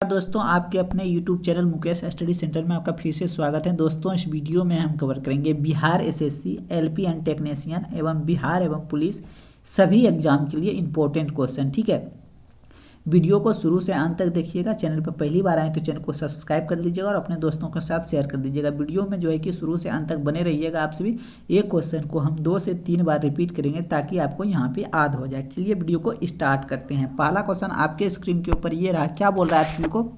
दोस्तों, आपके अपने YouTube channel Mukesh study centre में आपका फिर से स्वागत है। दोस्तों, इस वीडियो में हम कवर करेंगे Bihar SSC, LP and technician एवं बिहार एवं पुलिस सभी एग्जाम के लिए इम्पोर्टेंट क्वेश्चन। ठीक है, वीडियो को शुरू से अंत तक देखिएगा। चैनल पर पहली बार आए तो चैनल को सब्सक्राइब कर लीजिएगा और अपने दोस्तों के साथ शेयर कर दीजिएगा। वीडियो में जो है कि शुरू से अंत तक बने रहिएगा। आप सभी एक क्वेश्चन को हम 2 से 3 बार रिपीट करेंगे ताकि आपको यहाँ पे याद हो जाए। चलिए वीडियो को स्टार्ट करते हैं। पहला क्वेश्चन आपके स्क्रीन के ऊपर ये रहा। क्या बोल रहा है आप को,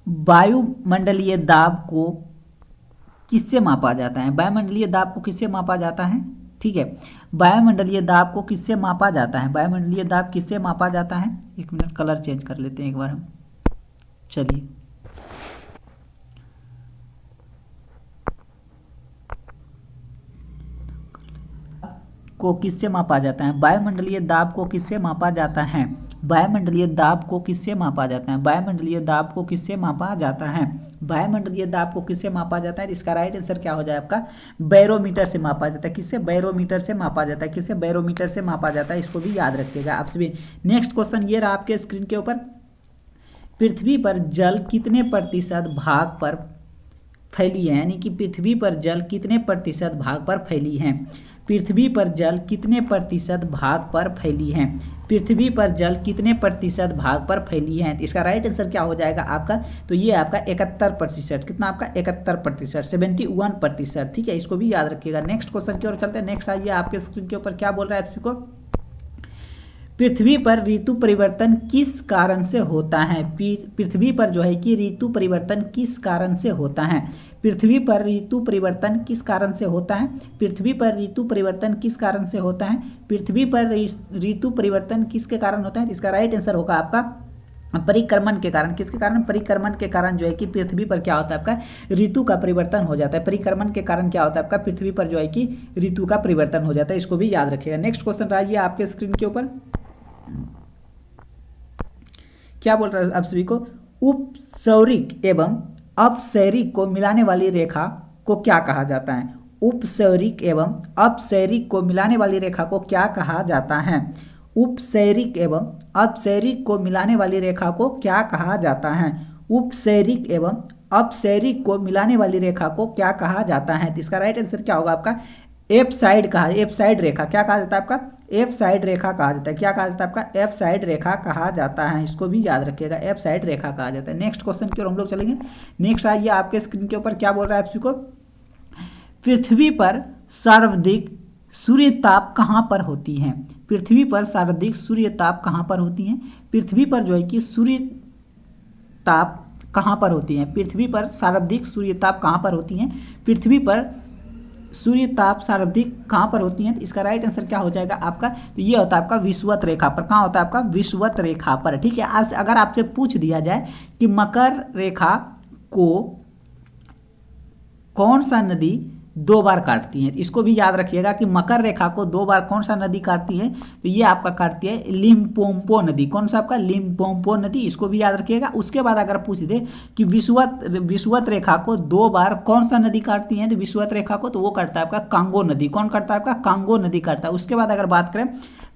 वायुमंडलीय दाब को किससे मापा जाता है? वायुमंडलीय दाब को किससे मापा जाता है? ठीक है, वायुमंडलीय दाब को किससे मापा जाता है? वायुमंडलीय दाब किससे मापा जाता है? एक मिनट, कलर चेंज कर लेते हैं एक बार हम। चलिए, को किससे मापा जाता है? वायुमंडलीय दाब को किससे मापा जाता है? वायुमंडलीय दाब को किससे मापा जाता है? वायुमंडलीय दाब को किससे मापा जाता है? वायुमंडलीय दाब को किससे मापा जाता है? इसका राइट आंसर क्या हो जाए आपका? बैरोमीटर से मापा जाता है। किससे? बैरोमीटर से मापा जाता है। किससे? बैरोमीटर से मापा जाता है। इसको भी याद रखिएगा आप सभी। नेक्स्ट क्वेश्चन ये रहा आपके स्क्रीन के ऊपर। पृथ्वी पर जल कितने प्रतिशत भाग पर फैली है? यानी कि पृथ्वी पर जल कितने प्रतिशत भाग पर फैली है? पृथ्वी पर जल कितने प्रतिशत भाग पर फैली है? पृथ्वी पर जल कितने प्रतिशत भाग पर फैली है? इसका राइट आंसर क्या हो जाएगा आपका? तो ये आपका 71%। कितना आपका? 71%, 71%। ठीक है, इसको भी याद रखिएगा। नेक्स्ट क्वेश्चन की ओर चलते हैं। नेक्स्ट आइए आपके स्क्रीन के ऊपर। क्या बोल रहा है आपको, पृथ्वी पर ऋतु परिवर्तन किस कारण से होता है? पृथ्वी पर जो है कि ऋतु परिवर्तन किस कारण से होता है? पृथ्वी पर ऋतु परिवर्तन किस कारण से होता है? पृथ्वी पर ऋतु परिवर्तन किस कारण से होता है? पृथ्वी पर ऋतु परिवर्तन किसके कारण होता है? इसका राइट आंसर होगा आपका परिक्रमण के कारण। किसके कारण? परिक्रमण के कारण जो है कि पृथ्वी पर क्या होता है आपका? ऋतु का परिवर्तन हो जाता है। परिक्रमण के कारण क्या होता है आपका? पृथ्वी पर जो है कि ऋतु का परिवर्तन हो जाता है। इसको भी याद रखिएगा। नेक्स्ट क्वेश्चन रहिए आपके स्क्रीन के ऊपर। क्या बोल रहा है आप सभी को, उपसौरिक एवं अपसैरिक को मिलाने वाली रेखा को क्या कहा जाता है? उपसौरिक एवं अपसैरिक को मिलाने वाली रेखा को क्या कहा जाता है? उपसैरिक एवं अपसैरिक को मिलाने वाली रेखा को क्या कहा जाता है? उपसैरिक एवं अपसैरिक को मिलाने वाली रेखा को क्या कहा जाता है? इसका राइट आंसर क्या होगा आपका? एफ साइड कहा, एफ साइड रेखा। क्या कहा जाता है आपका? एफ साइड रेखा कहा जाता है। क्या कहा जाता है आपका? एफ साइड रेखा कहा जाता है। इसको भी याद रखिएगा, एफ साइड रेखा कहा जाता है। नेक्स्ट क्वेश्चन की ओर हम लोग चलेंगे। नेक्स्ट आइए आपके स्क्रीन के ऊपर। क्या बोल रहा है आपको, पृथ्वी पर सर्वाधिक सूर्य ताप कहाँ पर होती है? पृथ्वी पर सर्वाधिक सूर्य ताप कहाँ पर होती है? पृथ्वी पर जो है कि सूर्य ताप कहाँ पर होती है? पृथ्वी पर सर्वाधिक सूर्य ताप कहाँ पर होती है? पृथ्वी पर सूर्य ताप सर्वाधिक कहाँ पर होती है? तो इसका राइट आंसर क्या हो जाएगा आपका? तो ये होता है आपका विषुवत रेखा पर। कहाँ होता है आपका? विषुवत रेखा पर। ठीक है, आपसे अगर आपसे पूछ दिया जाए कि मकर रेखा को कौन सा नदी 2 बार काटती है, तो इसको भी याद रखिएगा कि मकर रेखा को 2 बार कौन सा नदी काटती है? तो ये आपका काटती है लिम्पोपो नदी। कौन सा आपका? लिम्पोपो नदी। इसको भी याद रखिएगा। उसके बाद अगर पूछ दे कि विषुवत रेखा को 2 बार कौन सा नदी काटती है, तो विषुवत रेखा को तो वो काटता है आपका कांगो नदी। कौन काटता है आपका? कांगो नदी काटता है। उसके बाद अगर बात करें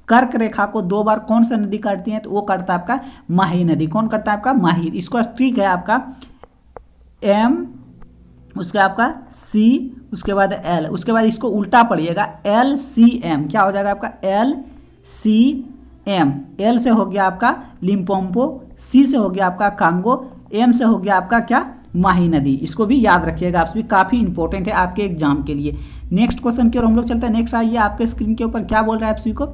कर्क रेखा को 2 बार कौन सा नदी काटती है, तो वो काटता है आपका माही नदी। कौन काटता है आपका? माही। इसको ठीक है आपका एम, उसके आपका सी, उसके बाद एल, उसके बाद इसको उल्टा पढ़िएगा एल सी एम। क्या हो जाएगा आपका? L C M. एल से हो गया आपका लिम्पोपो, सी से हो गया आपका कांगो, एम से हो गया आपका क्या? माही नदी। इसको भी याद रखिएगा आप सभी, काफी इंपॉर्टेंट है आपके एग्जाम के लिए। नेक्स्ट क्वेश्चन की ओर हम लोग चलते हैं। नेक्स्ट आइए आपके स्क्रीन के ऊपर। क्या बोल रहा है आप सभी को,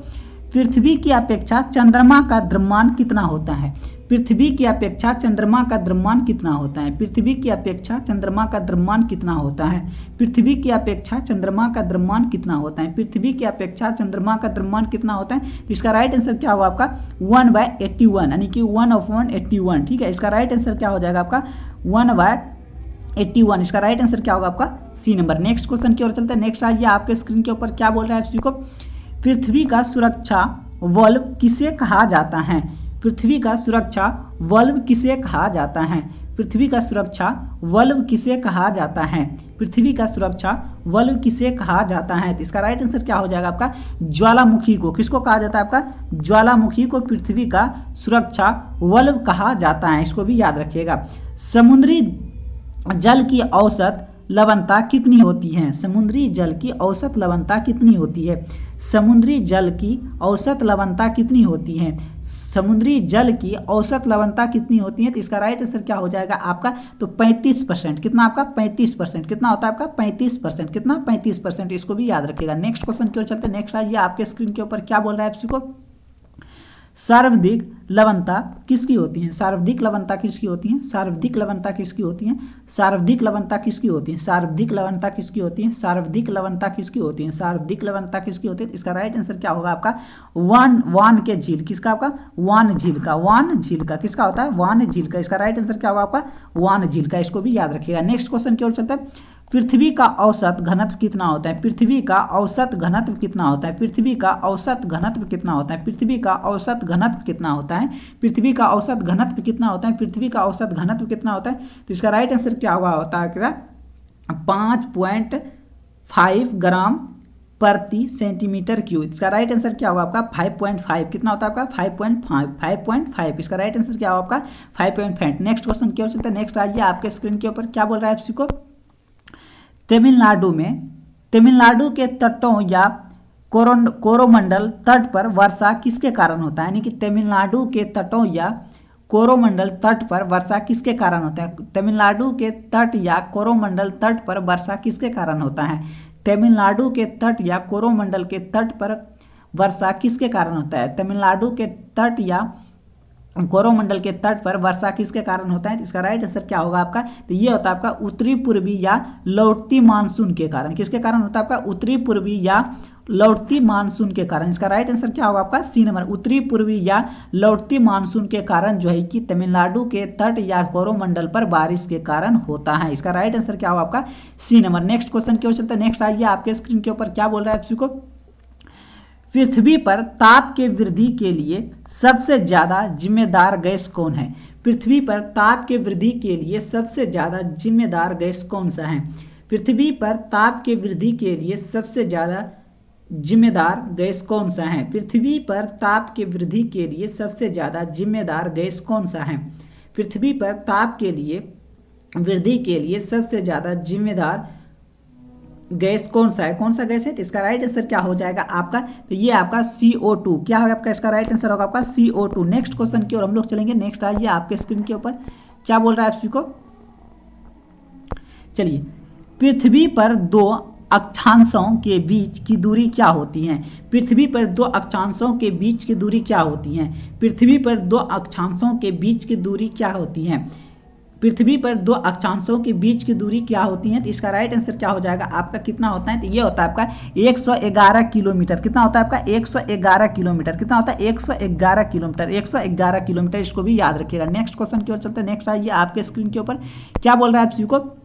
पृथ्वी की अपेक्षा चंद्रमा का द्रव्यमान कितना होता है? पृथ्वी की अपेक्षा चंद्रमा का द्रव्यमान कितना होता है? पृथ्वी की अपेक्षा चंद्रमा का द्रव्यमान कितना होता है? पृथ्वी की अपेक्षा चंद्रमा का द्रव्यमान कितना होता है? पृथ्वी की अपेक्षा चंद्रमा का द्रव्यमान कितना होता है? तो इसका राइट आंसर क्या होगा आपका? 1/81, यानी कि 1/81। ठीक है, इसका राइट आंसर क्या हो जाएगा आपका? 1/81। इसका राइट आंसर क्या होगा आपका? C number. नेक्स्ट क्वेश्चन की ओर चलते हैं। नेक्स्ट आइए आपके स्क्रीन के ऊपर। क्या बोल रहा है आपको, पृथ्वी का सुरक्षा वलय किसे कहा जाता है? पृथ्वी का सुरक्षा वलय किसे कहा जाता है? पृथ्वी का सुरक्षा वलय किसे कहा जाता है? पृथ्वी का सुरक्षा वलय किसे कहा जाता है? तो इसका राइट आंसर क्या हो जाएगा आपका? ज्वालामुखी को। किसको कहा जाता है आपका? ज्वालामुखी को पृथ्वी का सुरक्षा वलय कहा जाता है, इसको भी याद रखिएगा। समुद्री जल की औसत लवणता कितनी होती है? समुद्री जल की औसत लवणता कितनी होती है? समुद्री जल की औसत लवणता कितनी होती है? समुद्री जल की औसत लवणता कितनी होती है? तो इसका राइट आंसर क्या हो जाएगा आपका? तो 35%। कितना आपका? 35%। कितना होता है आपका? 35%। कितना? 35%। इसको भी याद रखिएगा। नेक्स्ट क्वेश्चन की ओर चलते हैं। नेक्स्ट आइए, आपके स्क्रीन के ऊपर क्या बोल रहा है आपको? सर्वाधिक लवणता किसकी होती है? सर्वाधिक लवणता किसकी होती है? सर्वाधिक लवणता किसकी होती है? सर्वाधिक लवणता किसकी होती है? सर्वाधिक लवणता किसकी होती है? सर्वाधिक लवणता किसकी होती है? सर्वाधिक लवणता किसकी होती है? इसका राइट आंसर क्या होगा आपका? वान के झील। किसका आपका? वान झील का। वान झील का किसका होता है? वान झील का। इसका राइट आंसर क्या होगा आपका? वान झील का। इसको भी याद रखिएगा। नेक्स्ट क्वेश्चन की ओर चलते हैं। पृथ्वी का औसत घनत्व कितना होता है? पृथ्वी का औसत घनत्व कितना होता है? पृथ्वी का औसत घनत्व कितना होता है? पृथ्वी का औसत घनत्व कितना होता है? पृथ्वी का औसत घनत्व कितना होता है? पृथ्वी का औसत घनत्व कितना होता है? तो इसका राइट आंसर क्या हुआ होता है? क्या? 5.5 ग्राम प्रति सेंटीमीटर क्यूब। इसका राइट आंसर क्या होगा आपका? 5.5। कितना होता है आपका? 5.5। 5.5। इसका राइट आंसर क्या होगा आपका? 5.5। नेक्स्ट क्वेश्चन की ओर चलते हैं। नेक्स्ट आइए, आपके स्क्रीन के ऊपर क्या बोल रहा है आपको? तमिलनाडु के तटों या कोरोमंडल तट पर वर्षा किसके कारण होता है? यानी कि तमिलनाडु के तटों या कोरोमंडल तट पर वर्षा किसके कारण होता है? तमिलनाडु के तट या कोरोमंडल तट पर वर्षा किसके कारण होता है? तमिलनाडु के तट या कोरोमंडल के तट पर वर्षा किसके कारण होता है? तमिलनाडु के तट या कोरोमंडल के तट पर वर्षा किसके कारण होता है? इसका राइट आंसर क्या होगा आपका? तो ये होता है आपका उत्तरी पूर्वी या लौटती मानसून के कारण। किसके कारण होता है आपका? उत्तरी पूर्वी या लौटती मानसून के कारण। इसका राइट आंसर क्या होगा आपका? C number. उत्तरी पूर्वी या लौटती मानसून के कारण जो है कि तमिलनाडु के तट या कोरोमंडल पर बारिश के कारण होता है। इसका राइट आंसर क्या होगा आपका? C number. नेक्स्ट क्वेश्चन की ओर चलते हैं। नेक्स्ट आइए, आपके स्क्रीन के ऊपर क्या बोल रहा है आपको? पृथ्वी पर ताप के वृद्धि के लिए सबसे ज्यादा जिम्मेदार गैस कौन है? पृथ्वी पर ताप के वृद्धि के लिए सबसे ज्यादा जिम्मेदार गैस कौन सा है? पृथ्वी पर ताप के वृद्धि के लिए सबसे ज्यादा जिम्मेदार गैस कौन सा है? पृथ्वी पर ताप के वृद्धि के लिए सबसे ज्यादा जिम्मेदार गैस कौन सा है? पृथ्वी पर ताप के लिए वृद्धि के लिए सबसे ज्यादा जिम्मेदार गैस कौन सा है? कौन सा गैस है? तो इसका राइट आंसर क्या हो जाएगा आपका? तो ये आपका CO2। क्या होगा आपका? इसका राइट आंसर होगा आपका CO2। नेक्स्ट क्वेश्चन की ओर हम लोग चलेंगे। नेक्स्ट आइए, आपके स्क्रीन के ऊपर क्या बोल रहा है आपको? चलिए, पृथ्वी पर दो अक्षांशों के बीच की दूरी क्या होती है? पृथ्वी पर दो अक्षांशों के बीच की दूरी क्या होती है? पृथ्वी पर दो अक्षांशों के बीच की दूरी क्या होती है? पृथ्वी पर दो अक्षांशों के बीच की दूरी क्या होती है? तो इसका राइट आंसर क्या हो जाएगा आपका? कितना होता है? तो ये होता है आपका 111 किलोमीटर। कितना होता है आपका? 111 किलोमीटर। कितना होता है? 111 किलोमीटर। 111 किलोमीटर। इसको भी याद रखिएगा। नेक्स्ट क्वेश्चन की ओर चलते हैं। नेक्स्ट आइए, आपके स्क्रीन के ऊपर क्या बोल रहा है आपको?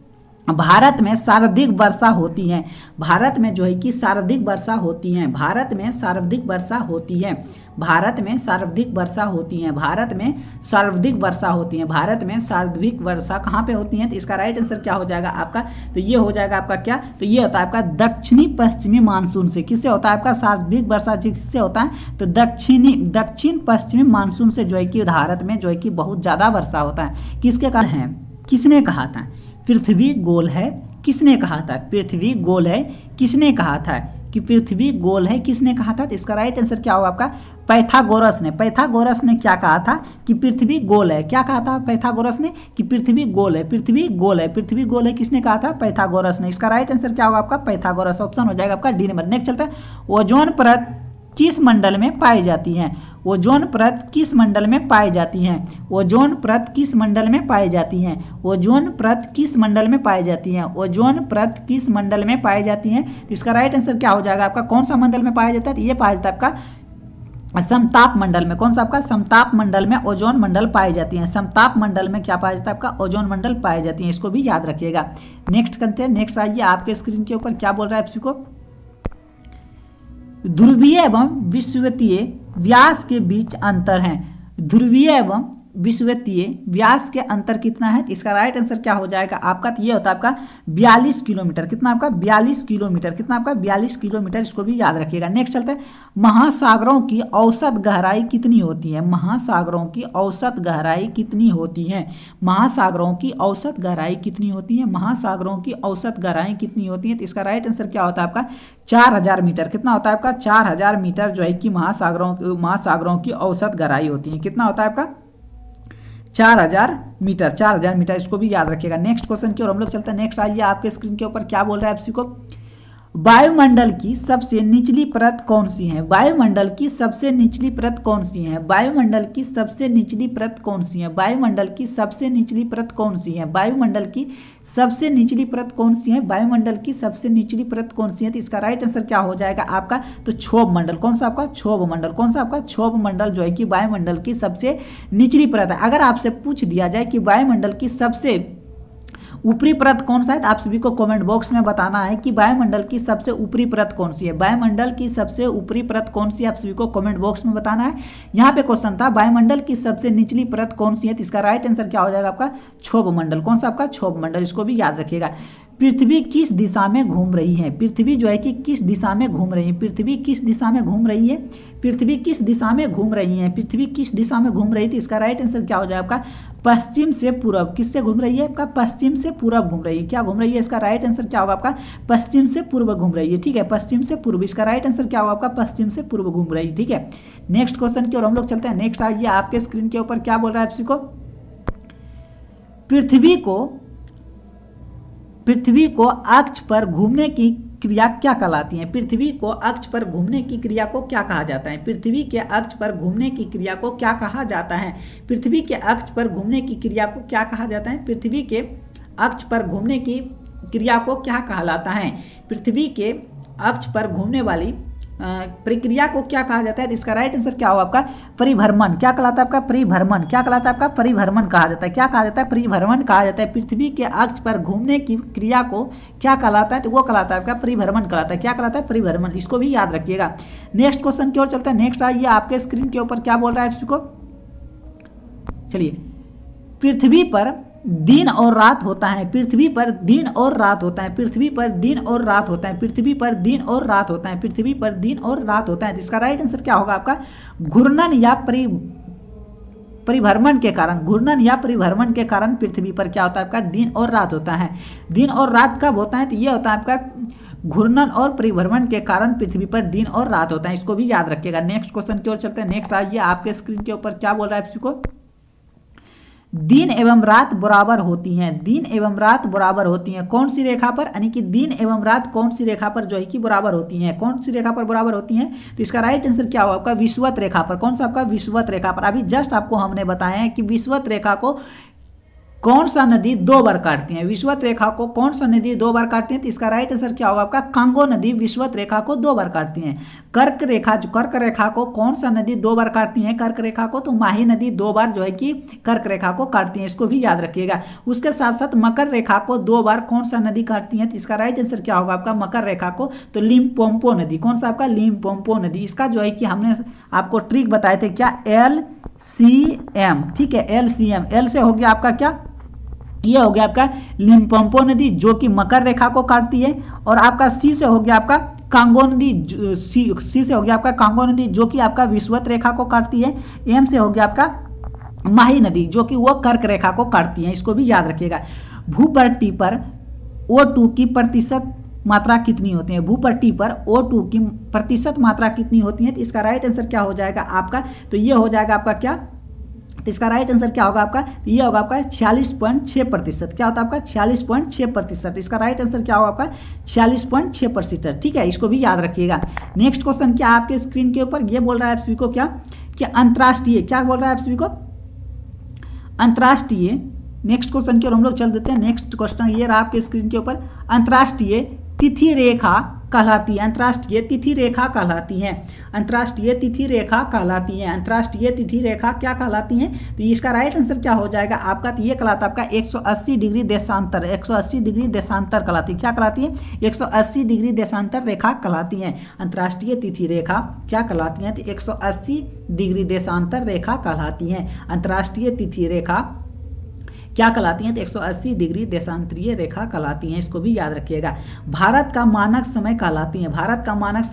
भारत में सर्वाधिक वर्षा होती है। भारत में जो है कि सर्वाधिक वर्षा होती है। भारत में सर्वाधिक वर्षा होती है। भारत में सर्वाधिक वर्षा होती है। भारत में सर्वाधिक वर्षा होती है। भारत में सर्वाधिक वर्षा कहाँ पे होती है? तो इसका राइट आंसर क्या हो जाएगा आपका? तो ये हो जाएगा आपका क्या? तो ये होता है आपका दक्षिणी पश्चिमी मानसून से। किससे होता है आपका सर्वाधिक वर्षा? किससे होता है? तो दक्षिण पश्चिमी मानसून से जो है कि भारत में जो है कि बहुत ज्यादा वर्षा होता है। किसके कारण है? किसने कहा था पृथ्वी गोल है? किसने कहा था पृथ्वी गोल है? किसने कहा था कि पृथ्वी गोल है? किसने कहा था? तो इसका राइट आंसर क्या होगा आपका? पाइथागोरस ने। पाइथागोरस ने क्या कहा था? कि पृथ्वी गोल है। क्या कहा था पाइथागोरस ने? कि पृथ्वी गोल है। पृथ्वी गोल है। पृथ्वी गोल है किसने कहा था? पाइथागोरस ने। इसका राइट आंसर क्या होगा आपका? पाइथागोरस। ऑप्शन हो जाएगा आपका डी नंबर। नेक्स्ट चलता है। ओजोन परत किस मंडल में पाई जाती है? ओजोन परत किस मंडल में पाई जाती है? ओजोन परत किस मंडल में पाई जाती है? ओजोन परत किस मंडल में पाई जाती है? ओजोन परत किस मंडल में पाई जाती है? तो इसका राइट आंसर क्या हो जाएगा आपका? कौन सा मंडल में पाया जाता है? तो ये पाया जाता है आपका समताप मंडल में। कौन सा आपका? समताप मंडल में ओजोन मंडल पाई जाती है। समताप मंडल में क्या पाया जाता है आपका? ओजोन मंडल पाई जाती है। इसको भी याद रखिएगा। नेक्स्ट करते हैं। नेक्स्ट आइए, आपके स्क्रीन के ऊपर क्या बोल रहा है आपको? ध्रुवीय एवं विषुवतीय व्यास के बीच अंतर है। ध्रुवीय एवं विषुवतीय व्यास के अंतर कितना है? तो इसका राइट आंसर क्या हो जाएगा आपका? तो ये होता है आपका 42 किलोमीटर। कितना आपका? 42 किलोमीटर। कितना आपका? 42 किलोमीटर। इसको भी याद रखिएगा। नेक्स्ट चलते हैं, महासागरों की औसत गहराई कितनी होती है? महासागरों की औसत गहराई कितनी होती है? महासागरों की औसत गहराई कितनी होती है? महासागरों की औसत गहराई कितनी होती है? तो इसका राइट आंसर क्या होता है आपका? 4000 मीटर। कितना होता है आपका? 4000 मीटर जो है कि महासागरों की औसत गहराई होती है। कितना होता है आपका? 4000 मीटर। 4000 मीटर। इसको भी याद रखिएगा। नेक्स्ट क्वेश्चन की ओर हम लोग चलते हैं। नेक्स्ट आइए, आपके स्क्रीन के ऊपर क्या बोल रहा है आप सभी को? वायुमंडल की सबसे निचली परत कौन सी है? वायुमंडल की सबसे निचली परत कौन सी है? वायुमंडल की सबसे निचली परत कौन सी है? वायुमंडल की सबसे निचली परत कौन सी है? वायुमंडल की सबसे निचली परत कौन सी है? वायुमंडल की सबसे निचली परत कौन सी है? तो इसका राइट आंसर क्या हो जाएगा आपका? तो क्षोभ मंडल। कौन सा आपका? क्षोभ मंडल। कौन सा आपका? क्षोभ मंडल जो है कि वायुमंडल की सबसे निचली परत है। अगर आपसे पूछ दिया जाए कि वायुमंडल की सबसे ऊपरी परत कौन सा है, तो आप सभी को कमेंट बॉक्स में बताना है कि वायुमंडल की सबसे ऊपरी परत कौन सी है। वायुमंडल की सबसे ऊपरी परत कौन सी है, आप सभी को कमेंट बॉक्स में बताना है। यहाँ पे क्वेश्चन था वायुमंडल की सबसे निचली परत कौन सी है, तो इसका राइट आंसर क्या हो जाएगा आपका? क्षोभ मंडल। कौन सा आपका? क्षोभ मंडल। इसको भी याद रखिएगा। पृथ्वी किस दिशा में घूम रही है? पृथ्वी जो है कि किस दिशा में घूम रही है? पृथ्वी किस दिशा में घूम रही है? पृथ्वी किस दिशा में घूम रही है? पृथ्वी किस दिशा में घूम रही थी? इसका राइट आंसर क्या हो जाएगा आपका? पश्चिम से पूर्व। किससे घूम रही है आपका? पश्चिम से पूर्व घूम रही है। क्या घूम रही है? इसका राइट आंसर क्या होगा आपका? पश्चिम से पूर्व घूम रही है। ठीक है, पश्चिम से पूर्व। इसका राइट आंसर क्या होगा आपका? पश्चिम से पूर्व घूम रही है। ठीक है, नेक्स्ट क्वेश्चन की ओर हम लोग चलते हैं। नेक्स्ट आइए, आपके स्क्रीन के ऊपर क्या बोल रहा है आपसी को? पृथ्वी को अक्ष पर घूमने की क्रिया क्या कहलाती है? पृथ्वी को अक्ष पर घूमने की क्रिया को क्या कहा जाता है? पृथ्वी के अक्ष पर घूमने की क्रिया को क्या कहा जाता है? पृथ्वी के अक्ष पर घूमने की क्रिया को क्या कहा जाता है? पृथ्वी के अक्ष पर घूमने की क्रिया को क्या कहलाता है? पृथ्वी के अक्ष पर घूमने वाली प्रक्रिया को क्या कहा जाता है? इसका राइट आंसर क्या होगा आपका? परिभ्रमण। क्या कहलाता है आपका? परिभ्रमण। क्या कहलाता है आपका? परिभ्रमण कहा जाता है। क्या कहा जाता है? परिभ्रमण कहा जाता है। पृथ्वी के अक्ष पर घूमने की क्रिया को क्या कहलाता है? तो वो कहलाता है आपका परिभ्रमण कहलाता है। क्या कहलाता है? परिभ्रमण। इसको भी याद रखिएगा। नेक्स्ट क्वेश्चन की ओर चलते हैं। नेक्स्ट आइए, आपके स्क्रीन के ऊपर क्या बोल रहा है इसको? चलिए, पृथ्वी पर दिन और रात होता है। पृथ्वी पर दिन और रात होता है। पृथ्वी पर दिन और रात होता है। पृथ्वी पर दिन और रात होता है। पृथ्वी पर दिन और रात होता है। इसका राइट आंसर क्या होगा आपका? घूर्णन या परिभ्रमण के कारण। घूर्णन या परिभ्रमण के कारण पृथ्वी पर क्या होता है आपका? दिन और रात होता है। दिन और रात कब होता है? तो ये होता है आपका घूर्णन और परिभ्रमण के कारण पृथ्वी पर दिन और रात होता है। इसको भी याद रखिएगा। नेक्स्ट क्वेश्चन की ओर चलते हैं। नेक्स्ट आइए, आपके स्क्रीन के ऊपर क्या बोल रहा है आपको? दिन एवं रात बराबर होती हैं। दिन एवं रात बराबर होती हैं कौन सी रेखा पर? यानी कि दिन एवं रात कौन सी रेखा पर जो है कि बराबर होती हैं? कौन सी रेखा पर बराबर होती हैं? तो इसका राइट आंसर क्या होगा आपका? विषुवत रेखा पर। कौन सा आपका? विषुवत रेखा पर। अभी जस्ट आपको हमने बताया है कि विषुवत रेखा को कौन सा नदी 2 बार काटती है? विषुवत रेखा को कौन सा नदी 2 बार काटती है? तो इसका राइट आंसर क्या होगा आपका? कांगो नदी विषुवत रेखा को 2 बार काटती है। कर्क रेखा को कौन सा नदी 2 बार काटती है? कर्क रेखा को तो माही नदी 2 बार जो है कि कर्क रेखा को काटती है। इसको भी याद रखिएगा। उसके साथ साथ मकर रेखा को 2 बार कौन सा नदी काटती है? तो इसका राइट आंसर क्या होगा आपका? मकर रेखा को तो लिम्पोपो नदी। कौन सा आपका? लिम्पोपो नदी। इसका जो है कि हमने आपको ट्रिक बताए थे क्या? LCM। ठीक है, LCM। एल से हो गया आपका क्या? ये हो गया आपका लिम्पोपो नदी जो कि मकर रेखा को काटती है। और आपका सी से हो गया आपका कांगो नदी। सी से हो गया आपका कांगो नदी जो कि आपका विषुवत रेखा को काटती है। एम से हो गया आपका माही नदी जो कि वो कर्क रेखा को काटती है। इसको भी याद रखिएगा। भूपट्टी पर O2 की प्रतिशत मात्रा कितनी होती है? भूपट्टी पर O2 की प्रतिशत मात्रा कितनी होती है? तो इसका राइट आंसर क्या हो जाएगा आपका? तो ये हो जाएगा आपका क्या? तो इसका राइट आंसर क्या होगा आपका? ये होगा आपका 46.6%। क्या होता है आपका? 46.6%। इसका राइट आंसर क्या होगा आपका? 46.6%। ठीक है, इसको भी याद रखिएगा। नेक्स्ट क्वेश्चन क्या आपके स्क्रीन के ऊपर? ये बोल रहा है आप सभी को क्या कि अंतर्राष्ट्रीय, क्या बोल रहा है आप सभी को? अंतर्राष्ट्रीय। नेक्स्ट क्वेश्चन की ओर हम लोग चल देते हैं। नेक्स्ट क्वेश्चन ये रहा आपके स्क्रीन के ऊपर। अंतर्राष्ट्रीय तिथि रेखा कहलाती है, अंतर्राष्ट्रीय तिथि रेखा कहलाती है, अंतर्राष्ट्रीय तिथि रेखा कहलाती है, अंतर्राष्ट्रीय तिथि रेखा क्या कहलाती है? तो इसका राइट आंसर क्या हो जाएगा आपका? तो ये कहलाता है आपका 180 डिग्री देशांतर, 180 डिग्री देशांतर कहलाती है। क्या कहलाती है? 180 डिग्री देशांतर रेखा कहलाती है। अंतर्राष्ट्रीय तिथि रेखा क्या कहलाती है? तो 180 डिग्री देशांतर रेखा कहलाती है। अंतर्राष्ट्रीय तिथि रेखा क्या कहलाती हैं? तो 180 डिग्री देशांतरीय रेखा कहलाती हैं। इसको भी याद रखिएगा। भारत का मानक समय कहलाती है। भारत का मानक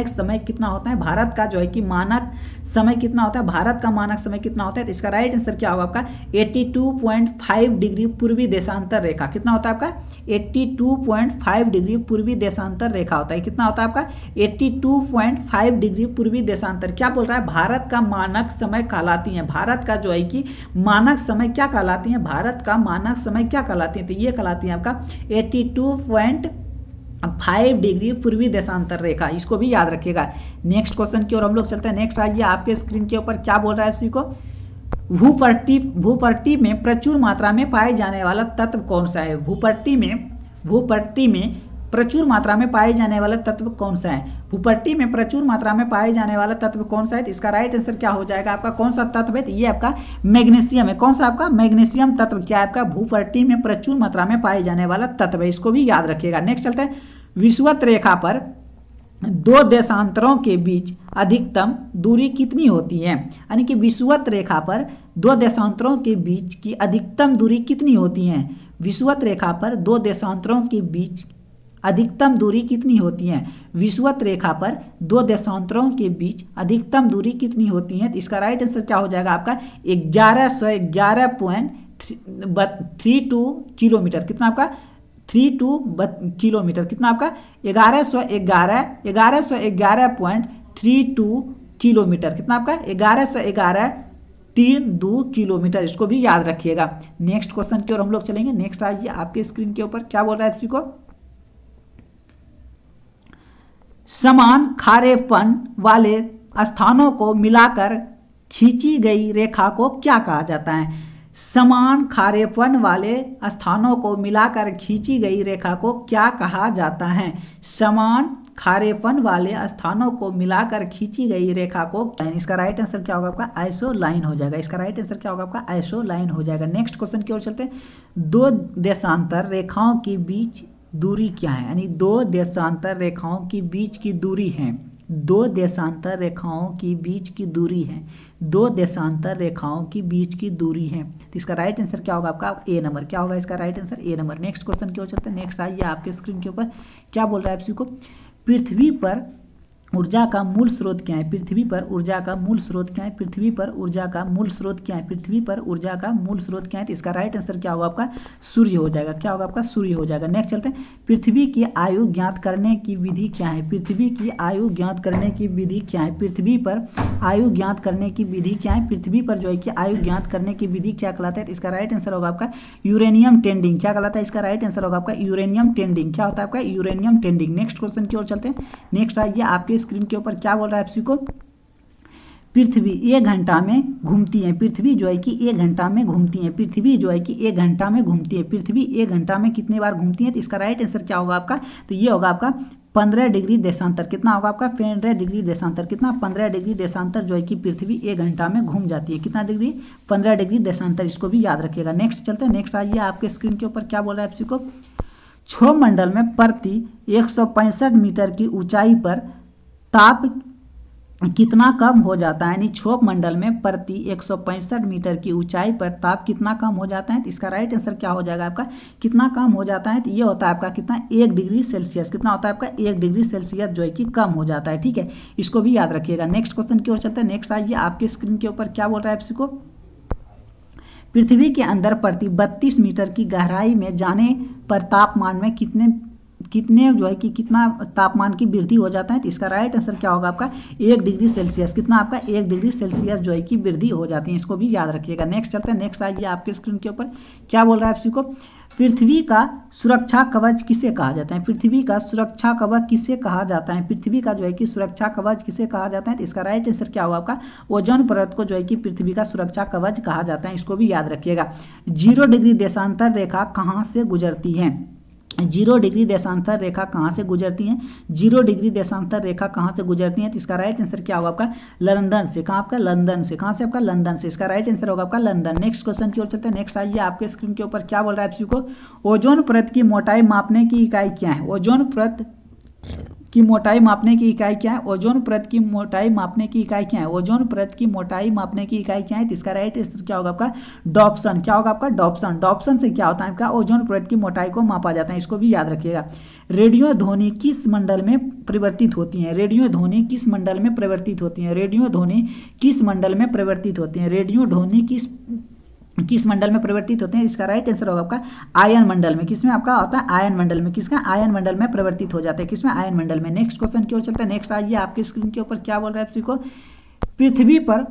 समय कितना होता है? भारत का जो है कि मानक समय कितना होता है? भारत का मानक समय कितना होता है? तो इसका राइट आंसर क्या होगा आपका? 82.5 डिग्री पूर्वी देशांतर रेखा। कितना होता है आपका? 82.5 डिग्री पूर्वी देशांतर रेखा होता है। कितना होता है आपका? 82.5 डिग्री पूर्वी देशांतर। क्या बोल रहा है? भारत का मानक समय कहलाती है। भारत का जो है कि मानक समय क्या कहलाती है? भारत का मानक समय क्या कहलाती है? तो ये कहलाती है आपका 82.5 डिग्री पूर्वी देशांतर रेखा। इसको भी याद रखिएगा। नेक्स्ट क्वेश्चन की ओर हम लोग चलते हैं। नेक्स्ट आइए आपके स्क्रीन के ऊपर क्या बोल रहा है इसी को? भूपट्टी में प्रचुर मात्रा में पाए जाने वाला तत्व कौन सा है? भूपट्टी में प्रचुर मात्रा में पाए जाने वाला तत्व कौन सा है? भूपट्टी में प्रचुर मात्रा में पाए जाने वाला तत्व कौन सा है? तो इसका राइट आंसर क्या हो जाएगा आपका? कौन सा तत्व है? तो ये आपका मैग्नीशियम है। कौन सा आपका? मैग्नीशियम तत्व क्या है आपका? भूपट्टी में प्रचुर मात्रा में पाए जाने वाला तत्व है। इसको भी याद रखिएगा। नेक्स्ट चलते हैं। विषुवत रेखा पर दो देशांतरों के बीच अधिकतम दूरी कितनी होती है? यानी कि विषुवत रेखा पर दो देशांतरों के बीच की अधिकतम दूरी कितनी होती है? विषुवत रेखा पर दो देशांतरों के बीच अधिकतम दूरी कितनी होती है? विषुवत रेखा पर दो देशांतरों के बीच अधिकतम दूरी कितनी होती है? तो इसका राइट आंसर क्या हो जाएगा आपका? 1132 किलोमीटर। कितना आपका? 32 किलोमीटर। कितना आपका? 1111.32 किलोमीटर। कितना आपका? 1111.32 किलोमीटर। इसको भी याद रखिएगा। नेक्स्ट क्वेश्चन की ओर हम लोग चलेंगे। नेक्स्ट आइए आपके स्क्रीन के ऊपर क्या बोल रहा है इसी को? समान खारेपन वाले स्थानों को मिलाकर खींची गई रेखा को क्या कहा जाता है? समान खारेपन वाले स्थानों को मिलाकर खींची गई रेखा को क्या कहा जाता है? समान खारेपन वाले स्थानों को मिलाकर खींची गई रेखा को, इसका राइट आंसर क्या होगा आपका? आइसो लाइन हो जाएगा। इसका राइट आंसर क्या होगा आपका? आइसो लाइन हो जाएगा। नेक्स्ट क्वेश्चन की ओर चलते हैं। दो देशांतर रेखाओं के बीच दूरी क्या है? यानी दो देशांतर रेखाओं के बीच की दूरी है। दो देशांतर रेखाओं के बीच की दूरी है। दो देशांतर रेखाओं के बीच की दूरी है। तो इसका राइट आंसर क्या होगा आपका? ए नंबर। क्या होगा इसका राइट आंसर? ए नंबर। नेक्स्ट क्वेश्चन की ओर चलते हैं। नेक्स्ट आइए आपके स्क्रीन के ऊपर क्या बोल रहा है आपसी को? पृथ्वी पर ऊर्जा का मूल स्रोत क्या है? पृथ्वी पर ऊर्जा का मूल स्रोत क्या है? पृथ्वी पर ऊर्जा का मूल स्रोत क्या है? पृथ्वी पर ऊर्जा का मूल स्रोत क्या है? तो इसका राइट आंसर क्या होगा आपका? सूर्य हो जाएगा। क्या होगा आपका? सूर्य हो जाएगा। नेक्स्ट चलते हैं। पृथ्वी की आयु ज्ञात करने की विधि क्या है? पृथ्वी की आयु ज्ञात करने की विधि क्या है? पृथ्वी पर आयु ज्ञात करने की विधि क्या है? पृथ्वी पर जो है कि आयु ज्ञात करने की विधि क्या कहलाता है? इसका राइट आंसर होगा आपका यूरेनियम टेंडिंग। क्या कहलाता है? इसका राइट आंसर होगा आपका यूरेनियम टेंडिंग। क्या होता है आपका? Uranium tending. नेक्स्ट क्वेश्चन की ओर चलते हैं। नेक्स्ट आइए आपके स्क्रीन के ऊपर क्या बोल रहा है आपसी को? पृथ्वी 1 घंटा में घूमती है। पृथ्वी जो है कि 1 घंटा में घूमती है। पृथ्वी जो है कि 1 घंटा में घूमती है। पृथ्वी 1 घंटा में कितनी बार घूमती है? तो इसका राइट आंसर क्या होगा आपका? तो ये होगा आपका 15 डिग्री देशांतर। कितना होगा आपका? 15 डिग्री देशांतर। कितना? 15 डिग्री देशांतर जो है कि पृथ्वी 1 घंटा में घूम जाती है। कितना डिग्री? 15 डिग्री देशांतर। इसको भी याद रखिएगा। नेक्स्ट चलते हैं। नेक्स्ट आइए आपके स्क्रीन के ऊपर क्या बोल रहा है आपसी को? क्षोभ मंडल में प्रति 165 मीटर की ऊंचाई पर ताप कितना कम हो जाता है? यानी क्षोभ मंडल में प्रति 165 मीटर की ऊंचाई पर ताप कितना कम हो जाता है? तो इसका राइट आंसर क्या हो जाएगा आपका? कितना कम हो जाता है? तो ये होता है आपका कितना? 1 डिग्री सेल्सियस। कितना होता है आपका? 1 डिग्री सेल्सियस जो है कि कम हो जाता है। ठीक है, इसको भी याद रखिएगा। नेक्स्ट क्वेश्चन की ओर चलते हैं। नेक्स्ट आइए आपके स्क्रीन के ऊपर क्या बोल रहा है आपसी को? पृथ्वी के अंदर प्रति 32 मीटर की गहराई में जाने पर तापमान में कितने जो है कि कितना तापमान की वृद्धि हो जाता है? तो इसका राइट आंसर क्या होगा आपका? 1 डिग्री सेल्सियस। कितना आपका? 1 डिग्री सेल्सियस जो है कि वृद्धि हो जाती है। इसको भी याद रखिएगा। नेक्स्ट चलते हैं। नेक्स्ट आइए आपके स्क्रीन के ऊपर क्या बोल रहा है आपसी को? पृथ्वी का सुरक्षा कवच किसे कहा जाता है? पृथ्वी का सुरक्षा कवच किसे कहा जाता है? पृथ्वी का जो है कि सुरक्षा कवच किसे कहा जाता है? तो इसका राइट आंसर क्या होगा आपका? ओजोन परत को जो है कि पृथ्वी का सुरक्षा कवच कहा जाता है। इसको भी याद रखिएगा। 0 डिग्री देशांतर रेखा कहाँ से गुजरती है? जीरो डिग्री देशांतर रेखा कहाँ से गुजरती है? जीरो डिग्री देशांतर रेखा कहाँ से गुजरती है? तो इसका राइट आंसर क्या होगा आपका? लंदन से। कहाँ आपका? लंदन से। कहाँ से आपका? लंदन से। इसका राइट आंसर होगा आपका लंदन। नेक्स्ट क्वेश्चन की ओर चलते हैं। नेक्स्ट आइए, आपके स्क्रीन के ऊपर क्या बोल रहा है आप को? ओजोन परत की मोटाई मापने की इकाई क्या है? ओजोन परत की मोटाई मापने की इकाई क्या है? ओजोन परत की मोटाई मापने की इकाई क्या है? ओजोन परत की मोटाई मापने की इकाई क्या है? तो इसका राइट आंसर क्या होगा आपका? डॉप्सन। क्या होगा आपका? डॉप्सन। डॉप्सन से क्या होता है आपका? ओजोन परत की मोटाई को मापा जाता है। इसको भी याद रखिएगा। रेडियो ध्वनि किस मंडल में परिवर्तित होती है? रेडियो ध्वनि किस मंडल में परिवर्तित होती है? रेडियो ध्वनि किस मंडल में परिवर्तित होती है? रेडियो ध्वनि किस मंडल में परिवर्तित होते हैं? इसका राइट आंसर होगा आपका आयन मंडल में। किसमें आपका होता है? आयन मंडल में। किसका? आयन मंडल में परिवर्तित हो जाते हैं। किसमें? आयन मंडल में। नेक्स्ट क्वेश्चन की ओर चलते हैं। नेक्स्ट आइए, आपकी स्क्रीन के ऊपर क्या बोल रहा है आप को? पृथ्वी पर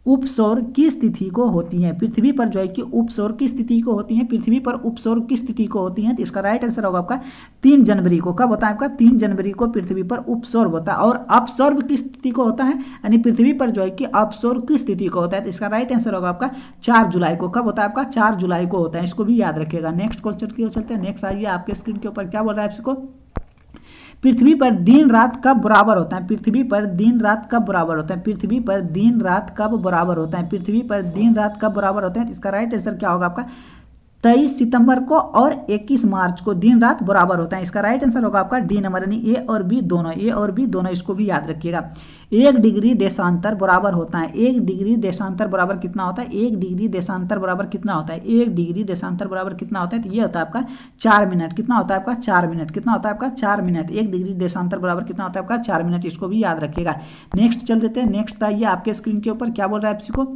उपसौर की स्थिति को होती है? पृथ्वी पर जो है कि उपसौर की स्थिति को होती है? पृथ्वी पर उपसौर की स्थिति को होती है? तो इसका राइट आंसर होगा आपका 3 जनवरी को। कब होता है आपका? 3 जनवरी को पृथ्वी पर उपसौर होता है। और अपसौर की स्थिति को होता है, यानी पृथ्वी पर जो है कि अपसौर की स्थिति को होता है। तो इसका राइट आंसर होगा आपका 4 जुलाई को। कब होता है आपका? 4 जुलाई को होता है। इसको भी याद रखिएगा। नेक्स्ट क्वेश्चन की ओर चलते हैं। नेक्स्ट आइए, आपके स्क्रीन के ऊपर क्या बोल रहा है आपको? पृथ्वी पर दिन रात कब बराबर होता है? पृथ्वी पर दिन रात कब बराबर होता है? पृथ्वी पर दिन रात कब बराबर होता है? पृथ्वी पर दिन रात कब बराबर होते हैं? इसका राइट आंसर क्या होगा आपका? 23 सितंबर को और 21 मार्च को दिन रात बराबर होता है। इसका राइट आंसर होगा आपका डी नंबर, यानी ए और बी दोनों। ए और बी दोनों, इसको भी याद रखिएगा। 1 डिग्री देशांतर बराबर होता है। 1 डिग्री देशांतर बराबर कितना होता है? 1 डिग्री देशांतर बराबर कितना होता है? 1 डिग्री देशांतर बराबर कितना होता है? तो ये होता है आपका 4 मिनट। कितना होता है आपका? 4 मिनट। कितना होता है आपका? 4 मिनट। 1 डिग्री देशांतर बराबर कितना होता है आपका? 4 मिनट। इसको भी याद रखिएगा। नेक्स्ट चल देते हैं। नेक्स्ट आइए, आपके स्क्रीन के ऊपर क्या बोल रहा है आपको?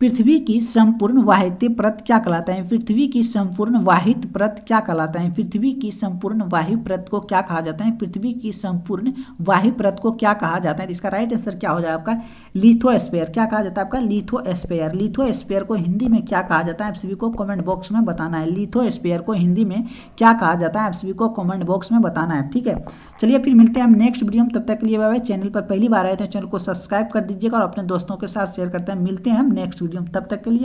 पृथ्वी की संपूर्ण वाहित परत क्या कहलाता है? पृथ्वी की संपूर्ण वाहित परत क्या कहलाता है? पृथ्वी की संपूर्ण वायु परत को क्या कहा जाता है? पृथ्वी की संपूर्ण वायु परत को क्या कहा जाता है? इसका राइट आंसर क्या हो जाए आपका? लिथोस्फीयर। क्या कहा जाता है आपका? लिथोस्फीयर। लिथोस्फीयर को हिंदी में क्या कहा जाता है? आप सभी को कमेंट बॉक्स में बताना है। लिथोस्फीयर को हिंदी में क्या कहा जाता है? आप सभी को कमेंट बॉक्स में बताना है। ठीक है, चलिए फिर मिलते हैं हम नेक्स्ट वीडियो में। तब तक के लिए बाय बाय। चैनल पर पहली बार आए तो चैनल को सब्सक्राइब कर दीजिएगा और अपने दोस्तों के साथ शेयर करते हैं। मिलते हैं हम नेक्स्ट वीडियो में, तब तक के लिए